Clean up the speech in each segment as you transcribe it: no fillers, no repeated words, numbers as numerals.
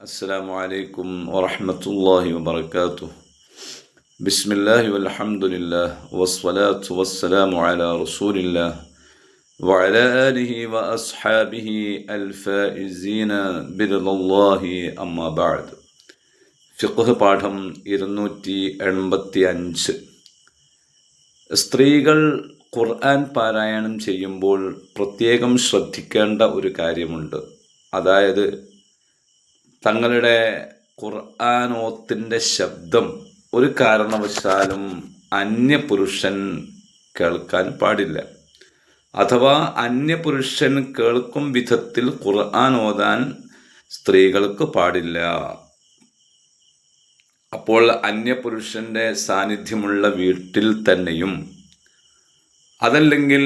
السلام عليكم ورحمة الله وبركاته. بسم الله والحمد لله والصلاة والسلام على رسول الله وعلى آله وأصحابه الفائزين برضا الله أما بعد. ഫിഖ്ഹ് പാഠം 285. സ്ത്രീകൾ ഖുർആൻ പാരായണം ചെയ്യുമ്പോൾ പ്രത്യേകം ശ്രദ്ധിക്കേണ്ട ഒരു കാര്യമുണ്ട്. അതായത് തങ്ങളുടെ ഖുർആനോത്തിൻ്റെ ശബ്ദം ഒരു കാരണവശാലും അന്യപുരുഷൻ കേൾക്കാൻ പാടില്ല. അഥവാ അന്യപുരുഷൻ കേൾക്കും വിധത്തിൽ ഖുർആൻ ഓതാൻ സ്ത്രീകൾക്ക് പാടില്ല. അപ്പോൾ അന്യപുരുഷൻ്റെ സാന്നിധ്യമുള്ള വീട്ടിൽ തന്നെയും അതല്ലെങ്കിൽ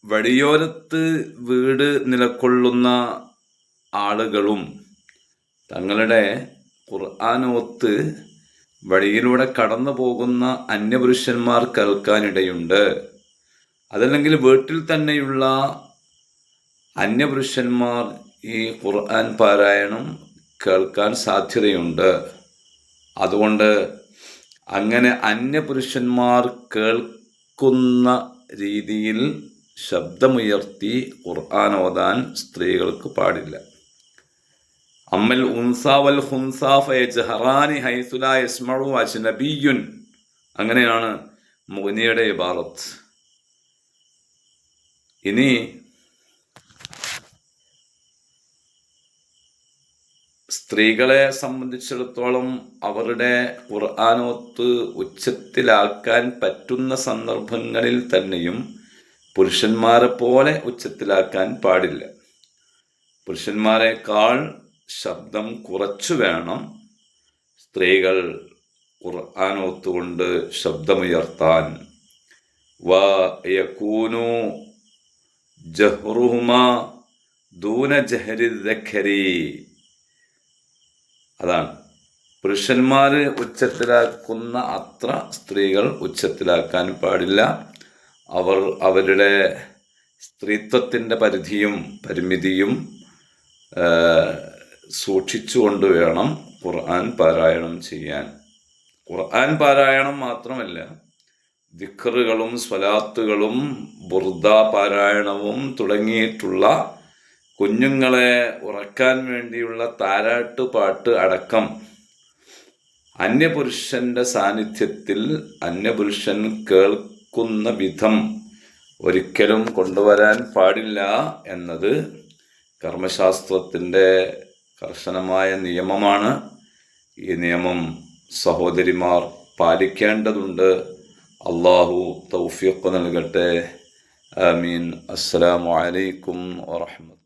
വഴിയോരത്ത് വീട് നിലകൊള്ളുന്ന ആളുകളും തങ്ങളുടെ ഖുർആനോത്ത് വഴിയിലൂടെ കടന്നു പോകുന്ന അന്യപുരുഷന്മാർ കേൾക്കാനിടയുണ്ട്. അതല്ലെങ്കിൽ വീട്ടിൽ തന്നെയുള്ള അന്യപുരുഷന്മാർ ഈ ഖുർആൻ പാരായണം കേൾക്കാൻ സാധ്യതയുണ്ട്. അതുകൊണ്ട് അങ്ങനെ അന്യപുരുഷന്മാർ കേൾക്കുന്ന രീതിയിൽ ശബ്ദമുയർത്തി ഖുർആൻ ഓതാൻ സ്ത്രീകൾക്ക് പാടില്ല. അമ്മൽ ഉൻസാ വൽ ഖുൻസാ ഫയജ്ഹറാനി ഹൈസു ലാ യസ്മഉ അജ്നബിയ്യുൻ, അങ്ങനെയാണ് മുഗ്നിയുടെ ഇബാറത്ത്. ഇനി സ്ത്രീകളെ സംബന്ധിച്ചിടത്തോളം അവരുടെ ഖുർആനോത്ത് ഉച്ചത്തിലാക്കാൻ പറ്റുന്ന സന്ദർഭങ്ങളിൽ തന്നെയും പുരുഷന്മാരെ പോലെ ഉച്ചത്തിലാക്കാൻ പാടില്ല. പുരുഷന്മാരെക്കാൾ ശബ്ദം കുറച്ചു വേണം സ്ത്രീകൾ ഖുർആനോത്തുകൊണ്ട് ശബ്ദമുയർത്താൻ. വയകൂനു ജഹ്റുഹുമാ ദൂന ജഹരി ദഖരി, അതാണ് പുരുഷന്മാർ ഉച്ചത്തിലാക്കുന്ന അത്ര സ്ത്രീകൾ ഉച്ചത്തിലാക്കാൻ പാടില്ല. അവർ അവരുടെ സ്ത്രീത്വത്തിൻ്റെ പരിധിയും പരിമിതിയും സൂക്ഷിച്ചുകൊണ്ട് വേണം ഖുർആൻ പാരായണം ചെയ്യാൻ. ഖുർആൻ പാരായണം മാത്രമല്ല, ദിക്റുകളും സ്വലാത്തുകളും ബുർദ പാരായണവും തുടങ്ങിയിട്ടുള്ള കുഞ്ഞുങ്ങളെ ഉറക്കാൻ വേണ്ടിയുള്ള താരാട്ട് പാട്ട് അടക്കം അന്യപുരുഷന്റെ സാന്നിധ്യത്തിൽ അന്യപുരുഷൻ കേൾക്കുന്ന വിധം ഒരിക്കലും കൊണ്ടുവരാൻ പാടില്ല എന്നത് കർമ്മശാസ്ത്രത്തിൻ്റെ കർശനമായ നിയമമാണ്. ഈ നിയമം സഹോദരിമാർ പാലിക്കേണ്ടതുണ്ട്. അല്ലാഹു തൗഫീഖ് നൽകട്ടെ. ആമീൻ. അസ്സലാമു അലൈക്കും വറഹ്മത്തുള്ളാഹി.